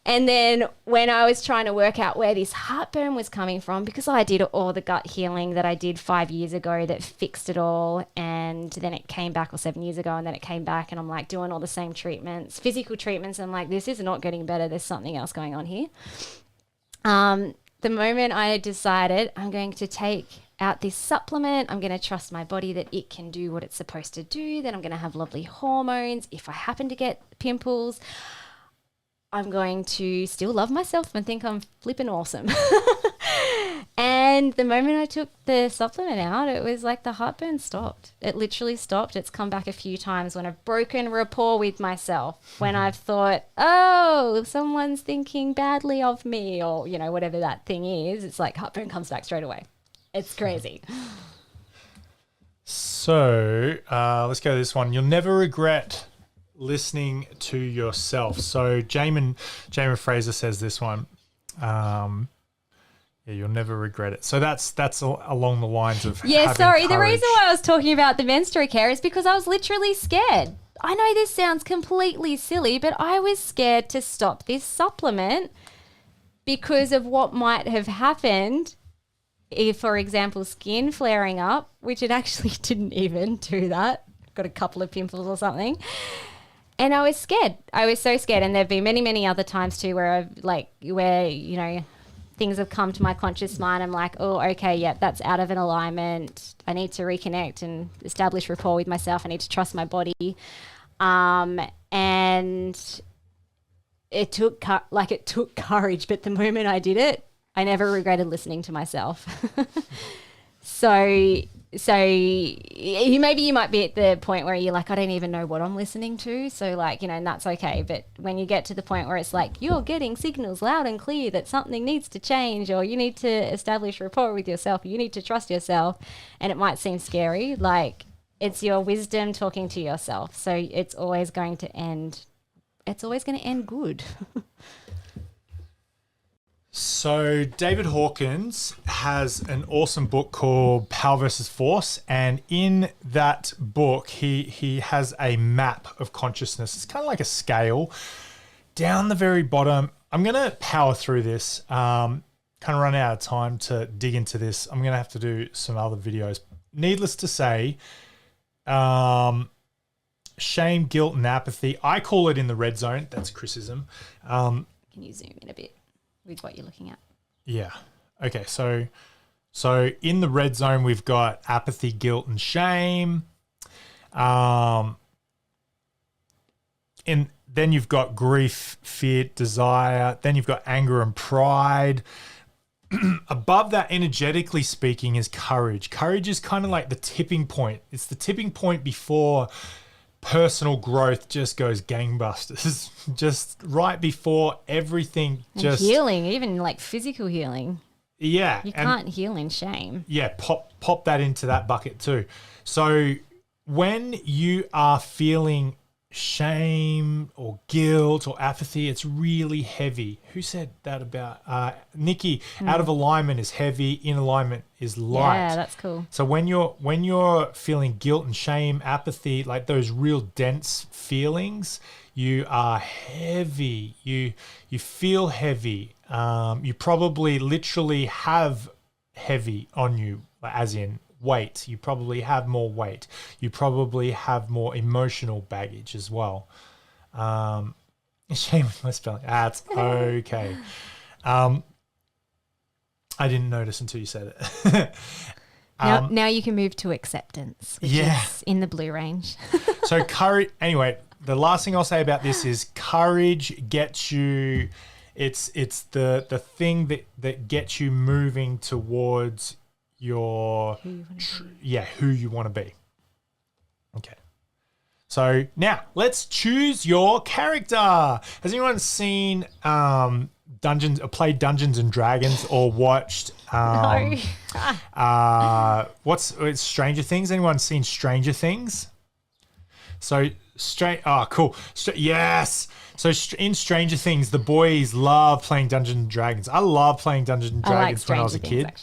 And then when I was trying to work out where this heartburn was coming from, because I did all the gut healing that I did 5 years ago that fixed it all, and then it came back, or 7 years ago, and then it came back, and I'm like doing all the same treatments, physical treatments. I'm like, this is not getting better. There's something else going on here. The moment I decided I'm going to take out this supplement, I'm going to trust my body that it can do what it's supposed to do, that I'm going to have lovely hormones. If I happen to get pimples, I'm going to still love myself and think I'm flipping awesome. And the moment I took the supplement out, it was like the heartburn stopped. It literally stopped. It's come back a few times when I've broken rapport with myself, when I've thought, oh, someone's thinking badly of me, or, you know, whatever that thing is. It's like heartburn comes back straight away. It's crazy. So let's go to this one. You'll never regret listening to yourself. So Jamin Fraser says this one. Yeah, you'll never regret it. So that's along the lines of having sorry. courage. The reason why I was talking about the Menstro Care is because I was literally scared. I know this sounds completely silly, but I was scared to stop this supplement because of what might have happened if, for example, skin flaring up, which it actually didn't even do that. Got a couple of pimples or something. And I was scared. I was so scared. And there have been many, many other times too where you know, things have come to my conscious mind. I'm like, oh, okay, yeah, that's out of an alignment. I need to reconnect and establish rapport with myself. I need to trust my body. And it took courage, but the moment I did it, I never regretted listening to myself. So maybe you might be at the point where you're like, I don't even know what I'm listening to. So like, you know, and that's okay. But when you get to the point where it's like, you're getting signals loud and clear that something needs to change, or you need to establish rapport with yourself, or you need to trust yourself, and it might seem scary, like it's your wisdom talking to yourself. So it's always going to end good. So David Hawkins has an awesome book called Power versus Force, and in that book he has a map of consciousness. It's kind of like a scale. Down the very bottom, I'm going to power through this. Kind of run out of time to dig into this. I'm going to have to do some other videos. Needless to say, shame, guilt, and apathy. I call it in the red zone. That's Chrisism. Can you zoom in a bit with what you're looking at? Yeah. Okay. So in the red zone, we've got apathy, guilt, and shame. And then you've got grief, fear, desire. Then you've got anger and pride. Above that, energetically speaking, is courage. Courage is kind of like the tipping point. It's the tipping point before personal growth just goes gangbusters. Just right before everything, and just healing, even like physical healing. Yeah. You can't heal in shame. Yeah, pop that into that bucket too. So when you are feeling shame or guilt or apathy, it's really heavy. Who said that about Nikki? Out of alignment is heavy, in alignment is light. Yeah, that's cool. So when you're feeling guilt and shame, apathy, like those real dense feelings, you are heavy. You feel heavy. You probably literally have heavy on you, as in weight. You probably have more weight. You probably have more emotional baggage as well. Shame with my spelling. That's okay. I didn't notice until you said it. Now you can move to acceptance, which is in the blue range. So courage. Anyway, the last thing I'll say about this is courage gets you. It's the thing that gets you moving towards your who you want to be. Okay. So now let's choose your character. Has anyone seen played Dungeons and Dragons or watched what's Stranger Things? Anyone seen Stranger Things? So cool. Yes. So in Stranger Things, the boys love playing Dungeons and Dragons. I love playing Dungeons and Dragons when I was a kid.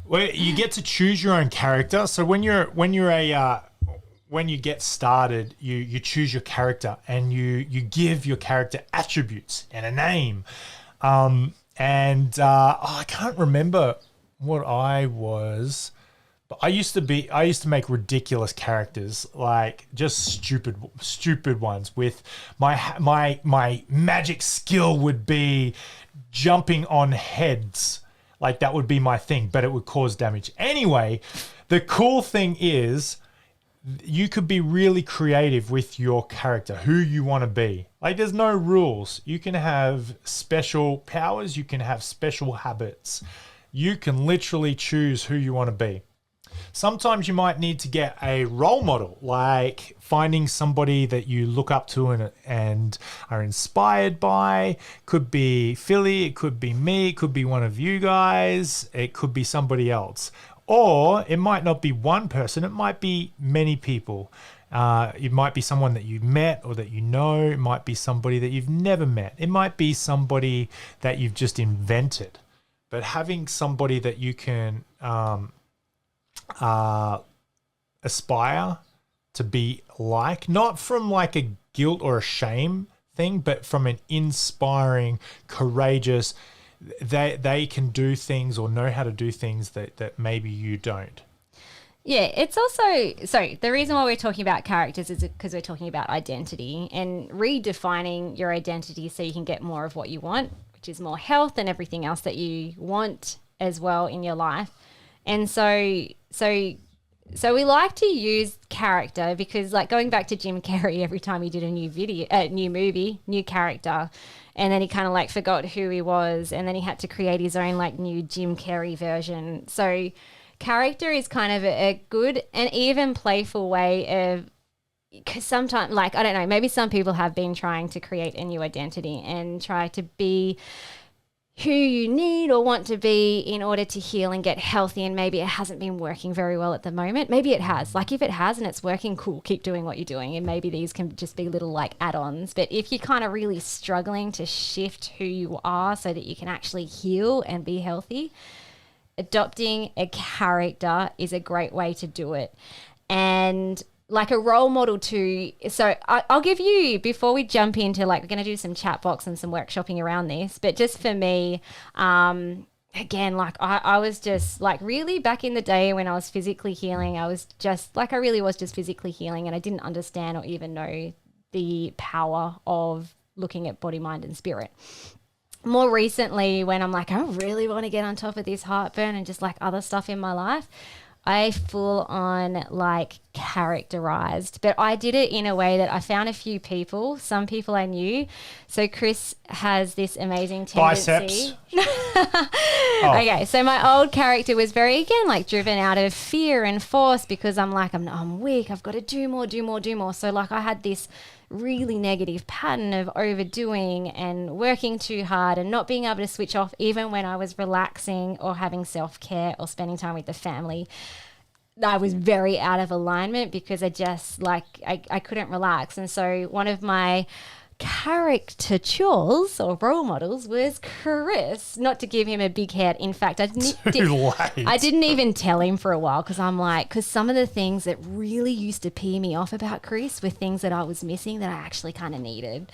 Where you get to choose your own character. So when you get started, you choose your character and you give your character attributes and a name. I can't remember what I was, but I used to make ridiculous characters, like just stupid ones. With my magic skill would be jumping on heads. Like that would be my thing, but it would cause damage. Anyway, the cool thing is you could be really creative with your character, who you want to be. Like there's no rules. You can have special powers. You can have special habits. You can literally choose who you want to be. Sometimes you might need to get a role model, like finding somebody that you look up to and are inspired by. Could be Philly, it could be me, it could be one of you guys, it could be somebody else. Or it might not be one person, it might be many people. It might be someone that you've met or that you know. It might be somebody that you've never met. It might be somebody that you've just invented. But having somebody that you can aspire to be like, not from like a guilt or a shame thing, but from an inspiring, courageous, they can do things or know how to do things that maybe you don't. Yeah, it's also, so the reason why we're talking about characters is because we're talking about identity and redefining your identity so you can get more of what you want, which is more health and everything else that you want as well in your life. And so we like to use character because, like, going back to Jim Carrey, every time he did a new movie, new character, and then he kind of like forgot who he was, and then he had to create his own like new Jim Carrey version. So character is kind of a good and even playful way of, because sometimes, like, I don't know, maybe some people have been trying to create a new identity and try to be who you need or want to be in order to heal and get healthy, and maybe it hasn't been working very well at the moment. Maybe it has. Like, if it has and it's working, cool, keep doing what you're doing, and maybe these can just be little like add-ons. But if you're kind of really struggling to shift who you are so that you can actually heal and be healthy, adopting a character is a great way to do it. And like a role model too. So I'll give you, before we jump into, like, we're going to do some chat box and some workshopping around this, but just for me, again, like I was just like, really back in the day when I was physically healing, I was just like, I really was just physically healing, and I didn't understand or even know the power of looking at body, mind and spirit. More recently, when I'm like, I really want to get on top of this heartburn and just like other stuff in my life, I full on like characterized, but I did it in a way that I found a few people, some people I knew. So Chris has this amazing tendency. Biceps. Okay, so my old character was very, again, like driven out of fear and force, because I'm like, I'm weak. I've got to do more. So like I had this really negative pattern of overdoing and working too hard and not being able to switch off even when I was relaxing or having self-care or spending time with the family. I was very out of alignment because I just like, I couldn't relax. And so one of my caricatures or role models was Chris. Not to give him a big head. In fact, I didn't even tell him for a while because I'm like, because some of the things that really used to pee me off about Chris were things that I was missing that I actually kind of needed.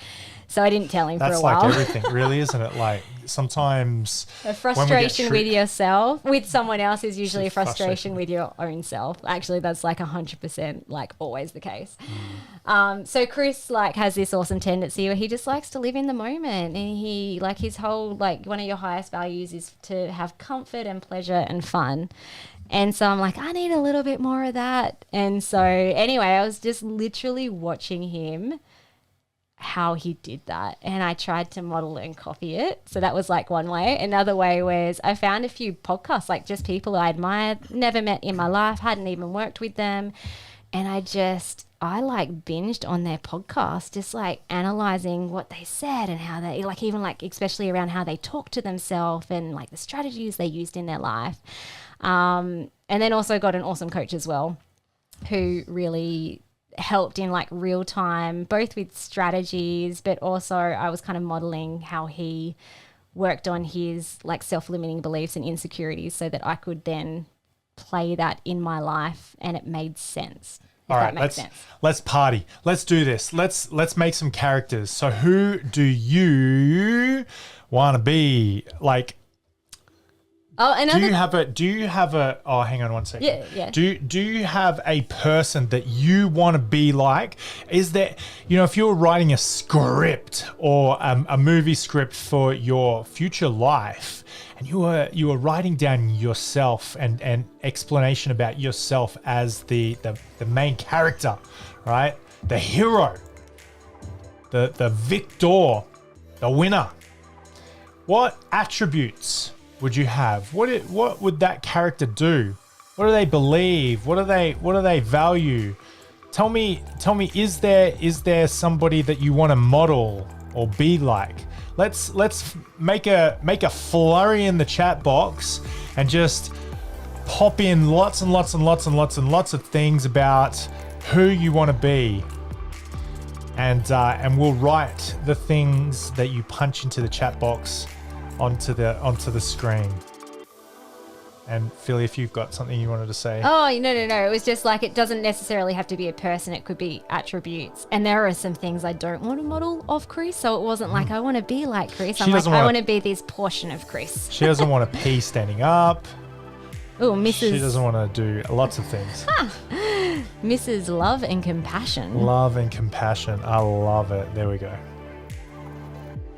So I didn't tell him for a while. That's like everything, really, isn't it? Like sometimes a frustration with yourself, with someone else is usually a frustration with your own self. Actually, that's like 100% like always the case. So Chris like has this awesome tendency where he just likes to live in the moment, and he like his whole like one of your highest values is to have comfort and pleasure and fun. And so I'm like, I need a little bit more of that. And so anyway, I was just literally watching him how he did that, and I tried to model and copy it. So that was like one way. Another way was I found a few podcasts, like just people I admired, never met in my life, hadn't even worked with them, and I like binged on their podcast, just like analyzing what they said and how they like, even like especially around how they talk to themselves and like the strategies they used in their life. And then also got an awesome coach as well who really helped in like real time, both with strategies, but also I was kind of modeling how he worked on his like self-limiting beliefs and insecurities so that I could then play that in my life and it made sense. All right, let's party. Let's do this. Let's make some characters. So who do you want to be? Like, do you have a oh, hang on one second. Yeah. Do you have a person that you want to be like? Is there, if you were writing a script or a movie script for your future life, and you were writing down yourself and explanation about yourself as the main character, right? The hero, the victor, the winner. What attributes would you have? What would that character do? What do they believe? What do they value? Tell me, is there somebody that you want to model or be like? Let's make a flurry in the chat box and just pop in lots and lots and lots and lots and lots of things about who you want to be. And we'll write the things that you punch into the chat box onto the screen. And Philly, if you've got something you wanted to say. Oh, no. It was just like, it doesn't necessarily have to be a person. It could be attributes. And there are some things I don't want to model of Chris. So it wasn't like, I want to be like Chris. I want to be this portion of Chris. She doesn't want to pee standing up. Oh, Mrs. She doesn't want to do lots of things. Mrs. Love and Compassion. Love and compassion. I love it. There we go.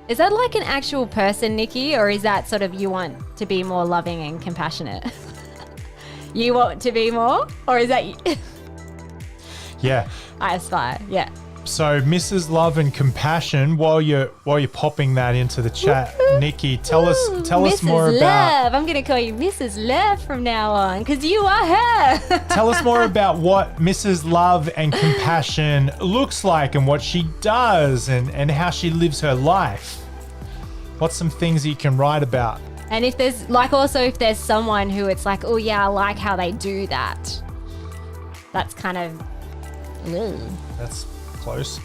Is that like an actual person, Nikki, or is that sort of you want to be more loving and compassionate? You want to be more, or is that you? Yeah. I aspire. Yeah. So, Mrs. Love and Compassion, while you're popping that into the chat, Nikki, tell us more about. Love. I'm going to call you Mrs. Love from now on because you are her. Tell us more about what Mrs. Love and Compassion looks like and what she does and how she lives her life. What's some things you can write about? And if there's someone who it's like, oh yeah, I like how they do that. That's kind of. Ugh. That's close.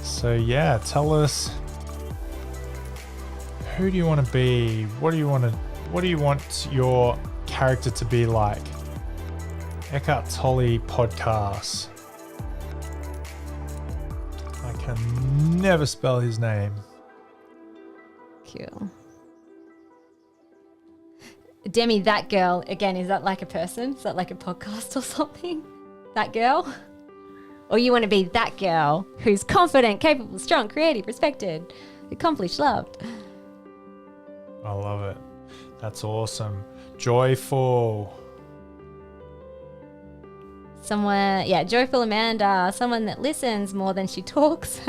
So yeah, tell us, who do you want to be? What do you want your character to be like? Eckhart Tolle podcast. I can never spell his name. Cool. Demi, that girl, again, is that like a person? Is that like a podcast or something? That girl? Or you want to be that girl who's confident, capable, strong, creative, respected, accomplished, loved? I love it. That's awesome. Joyful. Joyful Amanda, someone that listens more than she talks.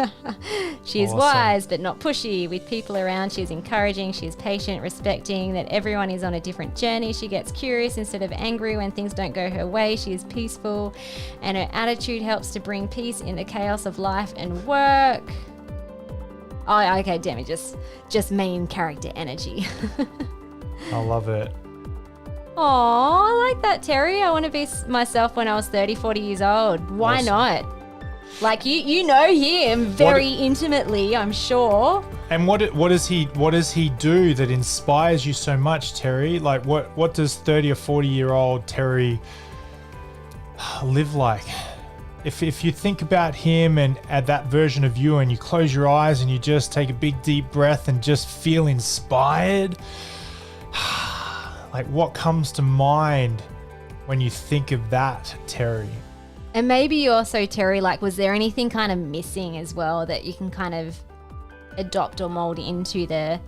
She is Awesome. wise but not pushy. With people around, she is encouraging, she is patient, respecting that everyone is on a different journey. She gets curious instead of angry when things don't go her way. She is peaceful and her attitude helps to bring peace in the chaos of life and work. Oh, okay, damn it, just main character energy. I love it. Oh, I like that, Terry. I want to be myself when I was 30, 40 years old. Why Awesome. not? Like you know him very intimately, I'm sure. And what does he do that inspires you so much, Terry? Like what does 30 or 40-year-old Terry live like? If you think about him and at that version of you, and you close your eyes and you just take a big deep breath and just feel inspired, like what comes to mind when you think of that, Terry? And maybe you also, Terry, like, was there anything kind of missing as well that you can kind of adopt or mold into the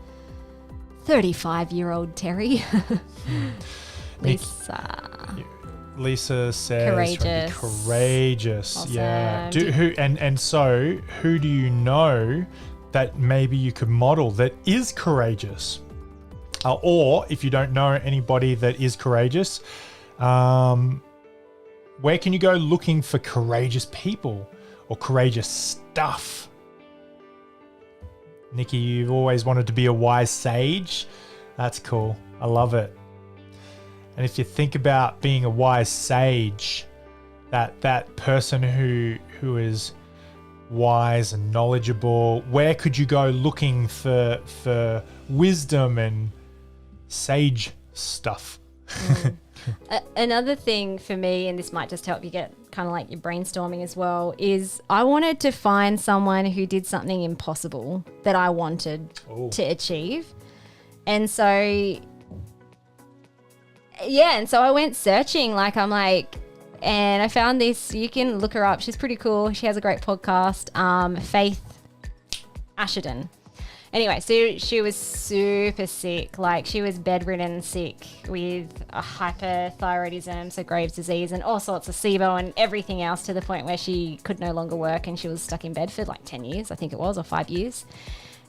35-year-old Terry? Lisa says Courageous. Courageous. Awesome. Yeah. So who do you know that maybe you could model that is courageous? Or if you don't know anybody that is courageous, where can you go looking for courageous people or courageous stuff? Nikki, you've always wanted to be a wise sage. That's cool. I love it. And if you think about being a wise sage, that person who is wise and knowledgeable, where could you go looking for wisdom and sage stuff? Another thing for me, and this might just help you get kind of like your brainstorming as well, is I wanted to find someone who did something impossible that I wanted to achieve. And so, yeah, and so I went searching, and I found this. You can look her up. She's pretty cool. She has a great podcast, Faith Asherton. Anyway, so she was super sick. Like, she was bedridden sick with a hyperthyroidism, so Graves' disease, and all sorts of SIBO and everything else, to the point where she could no longer work, and she was stuck in bed for like 10 years, I think it was, or 5 years.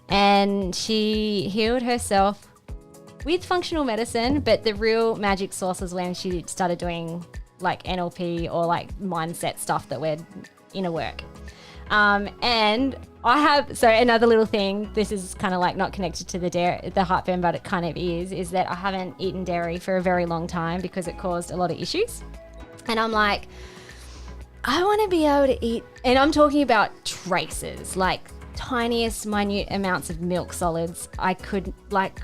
And she healed herself with functional medicine, but the real magic source was when she started doing like NLP or like mindset stuff that we're inner work. And I have, so another little thing, this is kind of like not connected to the heartburn, but it kind of is that I haven't eaten dairy for a very long time because it caused a lot of issues. And I'm like, I want to be able to eat, and I'm talking about traces, like tiniest minute amounts of milk solids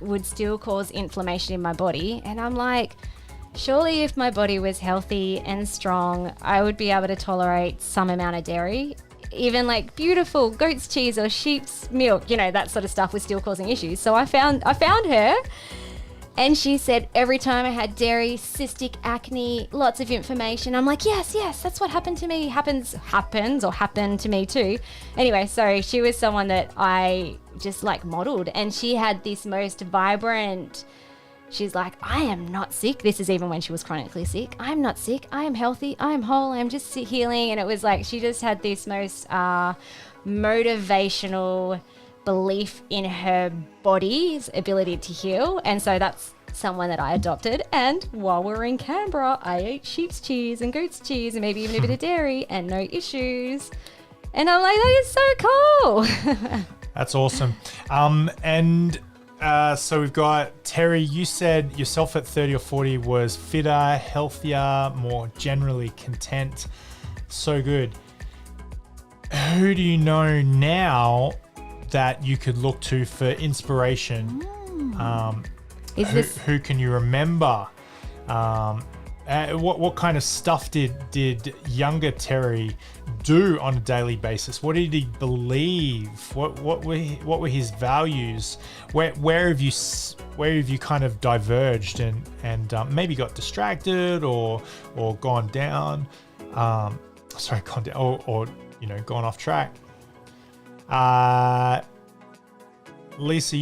would still cause inflammation in my body. And I'm like, surely if my body was healthy and strong, I would be able to tolerate some amount of dairy. Even like beautiful goat's cheese or sheep's milk, that sort of stuff was still causing issues. So I found her, and she said every time I had dairy, cystic acne, lots of inflammation. I'm like, yes, that's what happened to me. Happened to me too. Anyway, so she was someone that I just like modeled, and she had this most vibrant. She's like, I am not sick. This is even when she was chronically sick. I'm not sick. I am healthy. I am whole. I'm just healing. And it was like, she just had this most motivational belief in her body's ability to heal. And so that's someone that I adopted. And while we were in Canberra, I ate sheep's cheese and goat's cheese and maybe even a bit of dairy and no issues. And I'm like, that is so cool. That's awesome. So we've got Terry, you said yourself at 30 or 40 was fitter, healthier, more generally content. So good. Who do you know now that you could look to for inspiration? Who can you remember? What kind of stuff did younger Terry do on a daily basis? What did he believe? What were his values? Where have you kind of diverged and maybe got distracted or gone down? Gone down or gone off track. Lisa,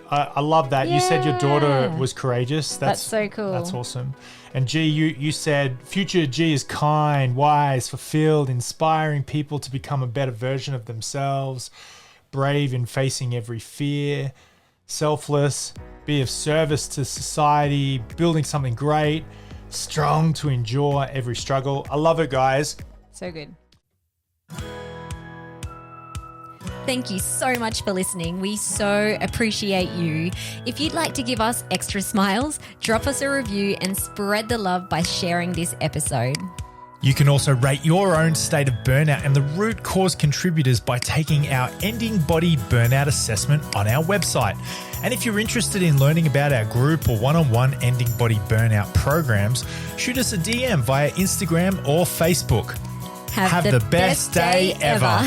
I love that. Yeah. You said your daughter was courageous. That's so cool. That's awesome. And G, you said future G is kind, wise, fulfilled, inspiring people to become a better version of themselves, brave in facing every fear, selfless, be of service to society, building something great, strong to endure every struggle. I love it, guys. So good. Thank you so much for listening. We so appreciate you. If you'd like to give us extra smiles, drop us a review and spread the love by sharing this episode. You can also rate your own state of burnout and the root cause contributors by taking our Ending Body Burnout Assessment on our website. And if you're interested in learning about our group or one-on-one Ending Body Burnout programs, shoot us a DM via Instagram or Facebook. Have the best day ever.